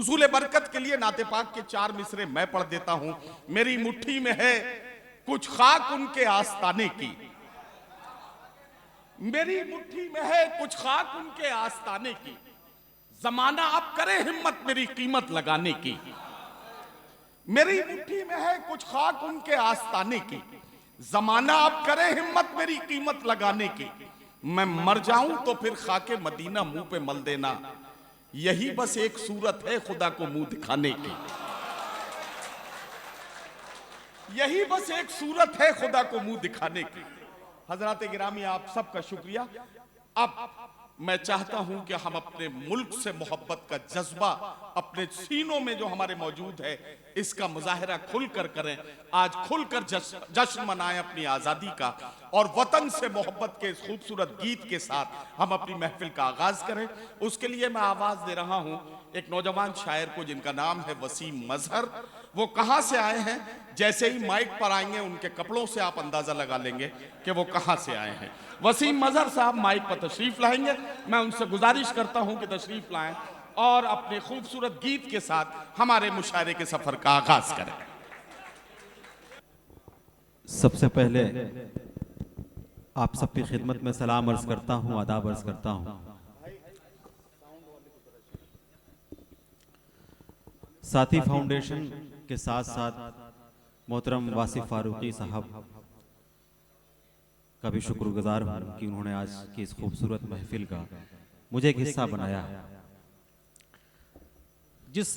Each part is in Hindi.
हुसूल बरकत के लिए नाते पाक के 4 मिसरे मैं पढ़ देता हूं। मेरी मुट्ठी में है कुछ खाक उनके आस्ताने की, मेरी मुट्ठी में है कुछ खाक उनके आस्ताने की, जमाना अब करे हिम्मत मेरी कीमत लगाने की। मेरी मुट्ठी में है कुछ खाक उनके आस्ताने की, जमाना अब करे हिम्मत मेरी कीमत लगाने की। मैं मर जाऊं तो फिर खाके मदीना मुंह पे मल देना, यही बस एक सूरत है खुदा को मुंह दिखाने की। यही बस एक सूरत है खुदा को मुंह दिखाने की। हजरात गिरामी, आप सबका शुक्रिया। अब मैं चाहता हूं कि हम अपने मुल्क से मोहब्बत का जज्बा अपने सीनों में जो हमारे मौजूद है, इसका मुजाहरा खुलकर करें। आज खुलकर जश्न मनाएं अपनी आज़ादी का, और वतन से मोहब्बत के इस खूबसूरत गीत के साथ हम अपनी महफिल का आगाज करें। उसके लिए मैं आवाज़ दे रहा हूं एक नौजवान शायर को, जिनका नाम है वसीम मजहर। वो कहाँ से आए हैं, जैसे ही माइक पर आएंगे उनके कपड़ों से आप अंदाजा लगा लेंगे कि वो कहाँ से आए हैं। वसीम मजहर साहब माइक पर तशरीफ लाएंगे। मैं उनसे गुजारिश करता हूं कि तशरीफ लाएं और अपने खूबसूरत गीत के साथ हमारे मुशायरे के सफर का आगाज करें। सबसे पहले आप सबकी खिदमत में सलाम अर्ज करता हूं, आदाब अर्ज करता हूं। साथी फाउंडेशन के साथ साथ मोहतरम वासिफ फारूकी साहब का भी शुक्रगुजार हूं कि उन्होंने आज की इस खूबसूरत महफिल का मुझे एक हिस्सा बनाया है। जिस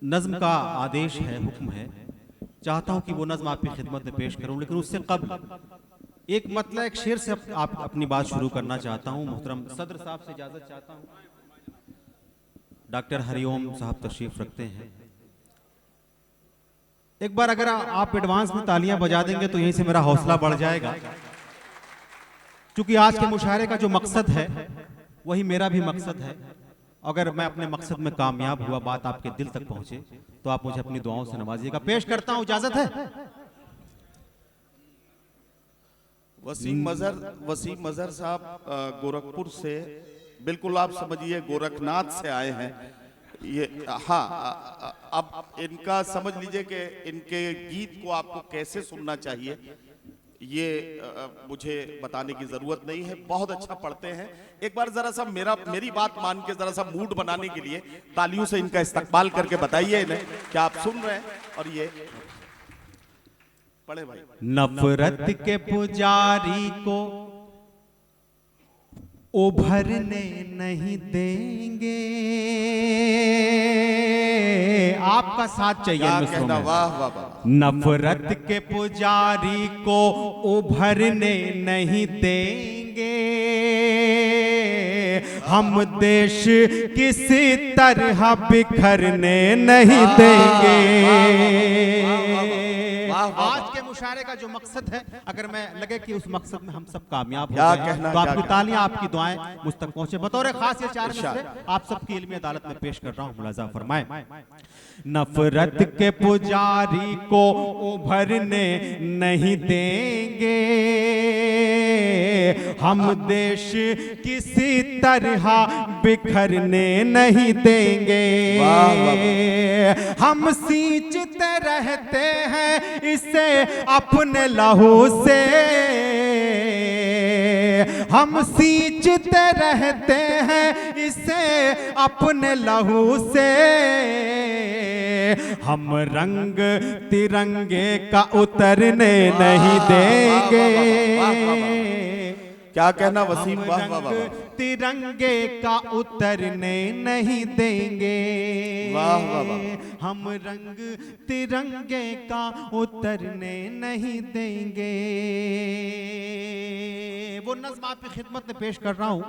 नज्म का आदेश है, हुक्म है, चाहता हूं कि वो नज्म आपकी खिदमत में पेश करूं, लेकिन उससे कबल एक मतलब एक शेर से आप अपनी बात शुरू करना चाहता हूं। मोहतरम सदर साहब से इजाजत चाहता हूं। डॉक्टर हरिओम साहब तशरीफ रखते हैं। एक बार अगर आप एडवांस में तालियां बजा देंगे तो यहीं से मेरा हौसला बढ़ जाएगा, क्योंकि आज के मुशायरे का जो मकसद है वही मेरा भी मकसद है। अगर मैं अपने मकसद में कामयाब हुआ, बात आपके दिल तक पहुंचे, तो आप मुझे अपनी दुआओं से नवाजिएगा। पेश करता हूं, इजाजत है। वसीम मजहर साहब गोरखपुर से, बिल्कुल आप समझिए गोरखनाथ से आए हैं ये। हाँ, अब इनका समझ लीजिए कि इनके गीत को आपको कैसे सुनना चाहिए ये मुझे बताने की जरूरत नहीं है। बहुत अच्छा पढ़ते हैं। एक बार जरा सा मेरी बात मान के जरा सा मूड बनाने के लिए तालियों से इनका इस्तकबाल करके बताइए इन्हें कि आप सुन रहे हैं। और ये पढ़े भाई। नफरत के पुजारी को उभरने नहीं देंगे। आपका साथ चाहिए मित्रों में। वाह वाह वाह। नफरत के पुजारी को उभरने नहीं देंगे, हम देश किसी तरह बिखरने नहीं देंगे। आज के मुशायरे का जो मकसद है, अगर मैं लगे कि उस मकसद में हम सब कामयाब हो गए, तो आपकी तालियां, आपकी दुआएं मुझ तक पहुंचे। बतौर खास ये 4 मिसरे आप सबकी इल्मी अदालत में पेश कर रहा हूं, मुलाजा फरमाएं। नफरत के पुजारी को उभरने नहीं देंगे, हम देश किसी तरह बिखरने नहीं देंगे। हम सींचते रहते हैं इसे अपने लहू से, हम सींचते रहते हैं इसे अपने लहू से, हम रंग तिरंगे का उतरने नहीं देंगे। क्या कहना वसीम, वाह वाह वाह। तिरंगे का उतरने नहीं देंगे। वाह वाह वाह। हम रंग तिरंगे का उतरने नहीं देंगे। वो नज़्म आपकी खिदमत में पेश कर रहा हूँ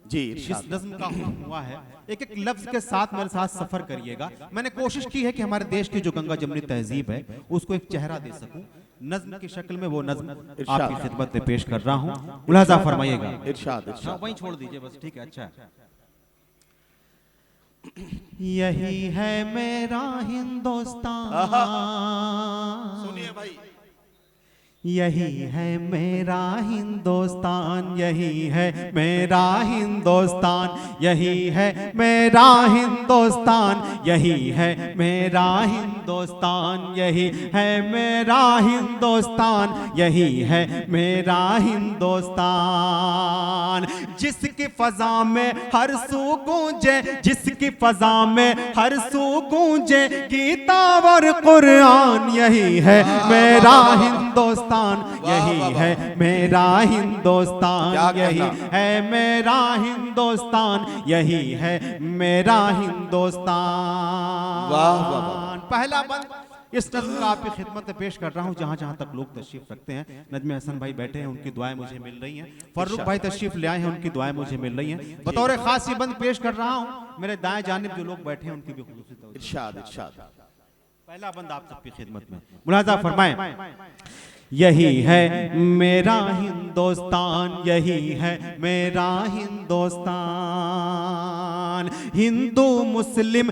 जी। इस नज़्म का हुआ है, एक एक लफ्ज के साथ मेरे साथ सफर करिएगा। मैंने कोशिश की है कि हमारे देश की जो गंगा जमनी तहजीब है उसको एक चेहरा दे सकूं। नज़्म की शक्ल में वो नज़्म आपकी खिदमत में पेश कर रहा हूं, मुलाजा फरमाइएगा। इरशाद इरशाद। वहीं छोड़ दीजिए बस, ठीक है। अच्छा, यही है मेरा हिंदुस्तान, सुनिए भाई, यही है मेरा हिंदुस्तान, यही है मेरा हिंदुस्तान, यही है मेरा हिंदुस्तान, यही है मेरा हिंदुस्तान, यही है मेरा हिंदुस्तान, यही है मेरा हिंदुस्तान। जिसकी फजा में हर सू गूंजे, जिसकी फजा में हर सू गूंजे गीता और कुरान, यही है मेरा हिंदुस्तान, यही है मेरा हिंदुस्तान, यही है मेरा हिंदुस्तान, यही है मेरा हिंदुस्तान। वाह वाह। पहला बंद इस नज़्म का आपकी खिदमत में पेश कर रहा हूँ। जहाँ जहाँ तक लोग तशरीफ रखते हैं, नजमे हसन भाई बैठे हैं, उनकी दुआएं मुझे मिल रही हैं। फर्रुख भाई तशरीफ ले आए हैं, उनकी दुआएं मुझे मिल रही हैं। बतौर खास ये बंद पेश कर रहा हूँ। मेरे दाएं जानिब जो लोग बैठे हैं उनकी भी खुसूसी तवज्जो। इरशाद इरशाद। पहला बंद आप सबकी खिदमत में, मुलाजा फरमाएं। यही है मेरा हिंदुस्तान, यही है मेरा हिंदुस्तान। हिंदू मुस्लिम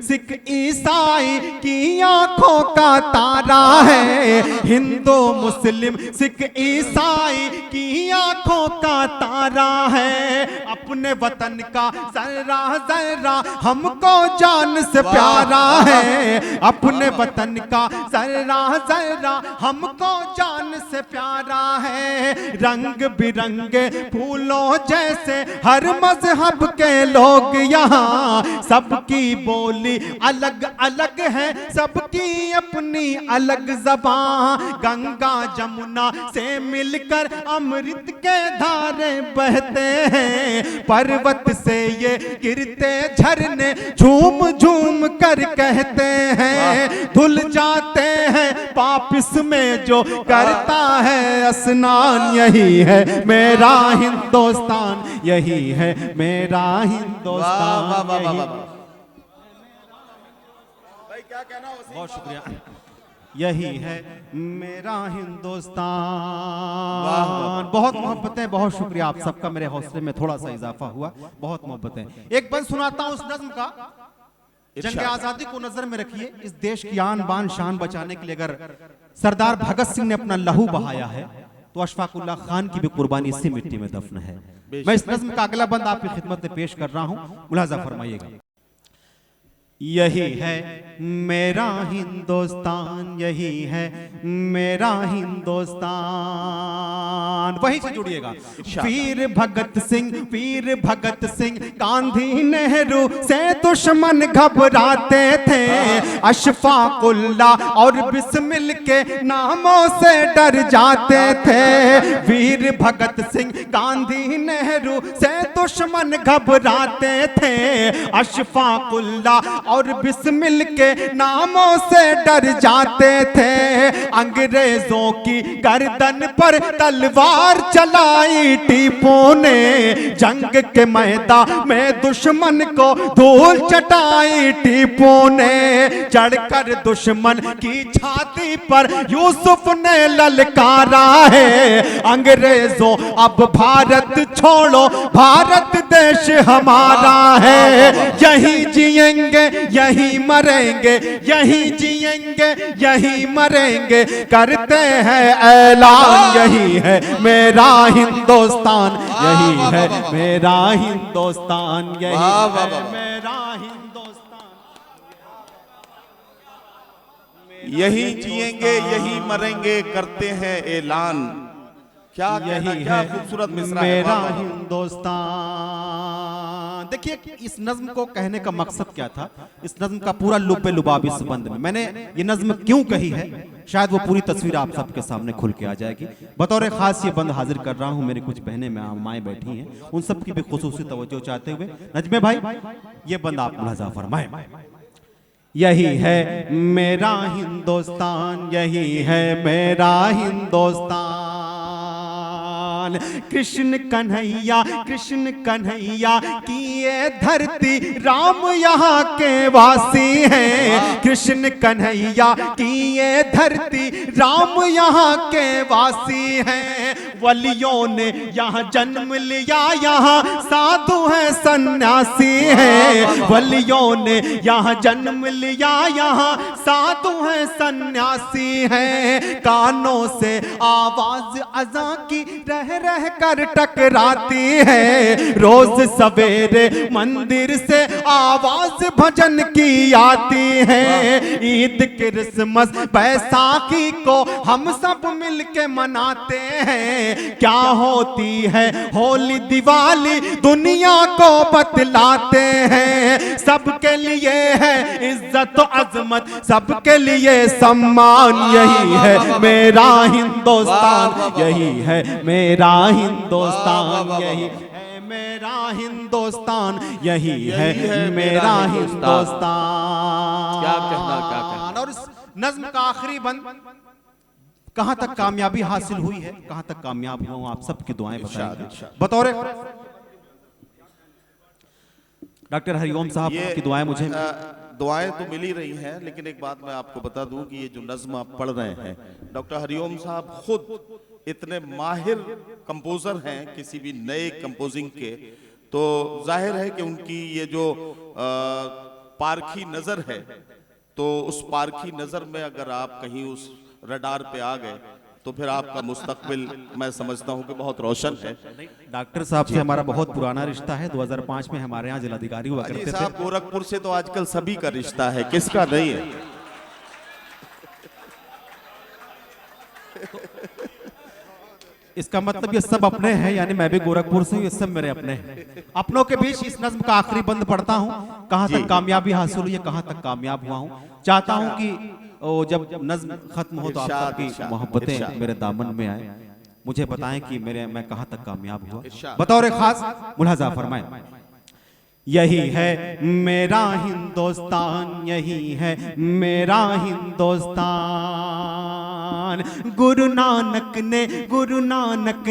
सिख ईसाई की आंखों का तारा है। हिंदू मुस्लिम सिख ईसाई की आंखों का तारा है। अपने वतन का जर्रा जर्रा हमको जान से प्यारा है। अपने वतन का जर्रा जर्रा हमको जान से प्यारा है। रंग बिरंगे फूलों जैसे हर मजहब के लोग यहाँ, सबकी बोली अलग अलग है, सबकी अपनी अलग ज़बान। गंगा जमुना से मिलकर अमृत के धारे बहते हैं। पर्वत से ये गिरते झरने झूम झूम कर कहते हैं, धुल जाते हैं पाप इसमें जो करता है स्नान। यही है मेरा हिंदुस्तान, यही है मेरा हिंदुस्तान। भाई क्या कहना? बहुत शुक्रिया। यही है मेरा हिंदुस्तान। बहुत मोहब्बतें, बहुत शुक्रिया आप सबका। मेरे हौसले में थोड़ा सा इजाफा हुआ, बहुत मोहब्बतें। एक बंद सुनाता हूं उस नज्म का। जंग आजादी को नजर में रखिए। इस देश की आन बान शान बचाने के लिए अगर सरदार भगत सिंह ने अपना लहू बहाया है, तो अशफाकुल्लाह खान की भी कुर्बानी इसी मिट्टी में दफन है। मैं इस नज्म का अगला बंद आपकी खिदमत में पेश कर रहा हूं, मुलाजा फरमाइएगा। यही है मेरा हिंदुस्तान, यही है मेरा हिंदुस्तान। वहीं से जुड़िएगा। वीर भगत सिंह गांधी नेहरू से दुश्मन घबराते थे। अशफाकुल्लाह और बिस्मिल के नामों से डर जाते थे। वीर भगत सिंह गांधी नेहरू से दुश्मन घबराते थे। अशफाकुल्लाह और बिस्मिल के नामों से डर जाते थे। अंग्रेजों की गर्दन पर तलवार चलाई टीपू ने। जंग के मैदान में दुश्मन को धूल चटाई टीपू ने। चढ़कर दुश्मन की छाती पर यूसुफ ने ललकारा है। अंग्रेजों अब भारत छोड़ो, भारत देश हमारा है। यही जिएंगे यही मरेंगे, यही जिएंगे यही मरेंगे, करते हैं ऐलान। यही है मेरा हिंदुस्तान, यही है मेरा हिंदुस्तान, यही है मेरा हिंदुस्तान। यही जिएंगे यही मरेंगे, करते हैं ऐलान। क्या यही क्या है खूबसूरत मिसरा मेरा है। हिंदुस्तान। देखिए इस नज्म को कहने का मकसद क्या था, इस नज्म का पूरा लुब्बे लुबाब इस बंद में। मैंने ये नज्म क्यों कही है, शायद वो पूरी तस्वीर आप सबके सामने खुल के आ जाएगी। बतौर खास ये बंद हाजिर कर रहा हूँ। मेरी कुछ बहनें माएँ बैठी हैं, उन सब की भी खुसूसी तवज्जो चाहते हुए नजमे भाई ये बंद आप मुलाजा फरमाएं। यही है मेरा हिंदुस्तान, यही है मेरा हिंदुस्तान। कृष्ण कन्हैया की ये धरती राम यहाँ के वासी हैं। कृष्ण कन्हैया की ये धरती राम यहाँ के वासी हैं। वलियों ने यहाँ जन्म लिया, यहाँ साधु हैं सन्यासी हैं। वलियों ने यहाँ जन्म लिया, यहाँ साधु हैं सन्यासी हैं। कानों से आवाज अज़ां की रह रह कर टकराती है। रोज सवेरे मंदिर से आवाज भजन की आती है। ईद क्रिसमस बैसाखी को हम सब मिलके मनाते हैं। क्या होती है होली दिवाली दुनिया को बतलाते हैं। सबके लिए है इज्जत अजमत, सबके लिए सम्मान। यही है मेरा हिंदुस्तान, यही है मेरा हिंदुस्तान, यही है मेरा हिंदुस्तान, यही है मेरा हिंदुस्तान। क्या कहना। और इस नज्म का आखिरी बंद कहां तक कामयाबी हासिल हुई है, कहां तक कामयाब हुआ हूं, आप सबकी दुआएं बताएंगे। बतौर डॉक्टर हरिओम साहब की दुआएं मुझे दुआएं तो मिल ही रही हैं, लेकिन एक बात मैं आपको बता दूं कि ये जो नज्म आप पढ़ रहे हैं, डॉक्टर हरिओम साहब खुद इतने माहिर कंपोजर हैं किसी भी नए कंपोजिंग के, तो जाहिर है कि उनकी ये जो पारखी नजर है, तो उस पारखी नजर में अगर आप कहीं उस रडार पे आ गए तो फिर आपका मुस्तकबिल मैं समझता हूं कि बहुत रोशन है। डॉक्टर साहब से हमारा बहुत पुराना रिश्ता है। 2005 में हमारे यहाँ जिलाधिकारी हुआ करते थे। गोरखपुर से तो आजकल सभी का रिश्ता है, किसका नहीं है। इसका मतलब ये सब अपने हैं, यानी मैं भी गोरखपुर से हूँ, ये सब मेरे अपने हैं। अपनों के बीच इस नज्म का आखिरी बंद पढ़ता हूँ। कहाँ तक कामयाबी हासिल हुई है, कहाँ तक कामयाब हुआ हूँ। चाहता हूँ कि जब नज्म खत्म हो तो आप सबकी मोहब्बतें मेरे दामन में आए, मुझे बताएं कि मैं कहां तक कामयाब हुआ। बतौर खास मुलाजा फरमाएं। यही है मेरा हिंदुस्तान, यही है मेरा हिंदुस्तान। गुरु नानक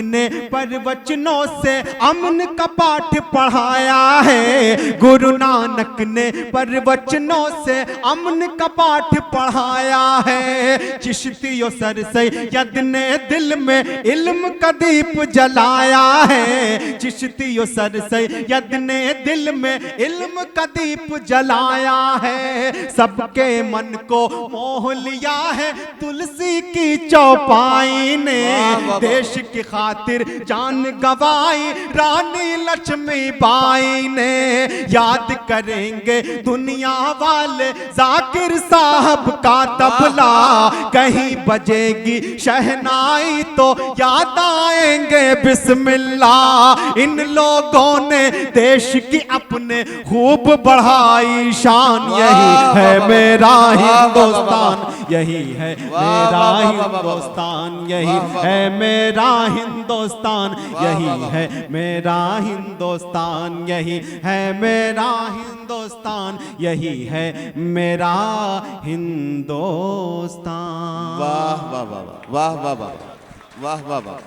ने प्रवचनों से अमन का पाठ पढ़ाया है। गुरु नानक ने प्रवचनों से अमन का पाठ पढ़ाया है। चिश्तियों सर सैयद ने दिल में इल्म का दीप जलाया है। चिश्तियों सर सैयद ने दिल में इल्म का दीप जलाया है। सबके मन को मोह लिया है तुलसी की चौपाई ने। देश की खातिर जान गवाई रानी लक्ष्मीबाई ने। याद करेंगे दुनिया वाले जाकिर साहब का तबला। कहीं बजेगी शहनाई तो याद आएंगे बिस्मिल्लाह। इन लोगों ने देश की अपने खूब बढ़ाई शान। यही है मेरा हिंदुस्तान, यही है मेरा हिंदुस्तान, यही है मेरा हिंदुस्तान, यही है मेरा हिंदुस्तान, यही है मेरा हिंदुस्तान, यही है मेरा हिंदुस्तान। वाह वाह वाह वाह वाह वाह वाह वाह वाह।